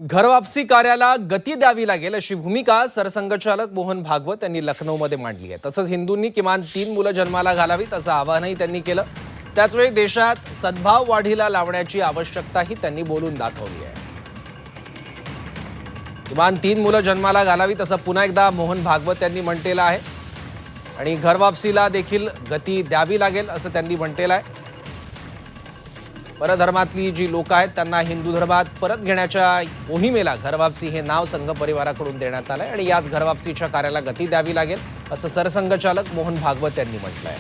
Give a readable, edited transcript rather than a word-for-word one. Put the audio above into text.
घरवापसी कार्याला गती द्यावी लागेल अशी भूमिका सरसंघचालक मोहन भागवत यांनी लखनौमध्ये मांडली आहे। तसंच हिंदूंनी किमान 3 मुलं जन्माला घालावीत असं आवाहनही त्यांनी केलं। त्याचवेळी देशात सद्भाव वाढीला लावण्याची आवश्यकताही त्यांनी बोलून दाखवली आहे। किमान 3 मुलं जन्माला घालावीत असं पुन्हा एकदा मोहन भागवत यांनी म्हटलेलं आहे आणि घरवापसीला देखील गती द्यावी लागेल असं त्यांनी म्हटलेलं आहे। परधर्मातली जी लोक आहेत त्यांना हिंदू धर्मात परत घेण्याच्या मोहिमेला घरवापसी हे नाव संघ परिवाराकडून देण्यात आलंय आणि याच घरवापसीच्या कार्याला गती द्यावी लागेल असं सरसंघचालक मोहन भागवत यांनी म्हटलंय।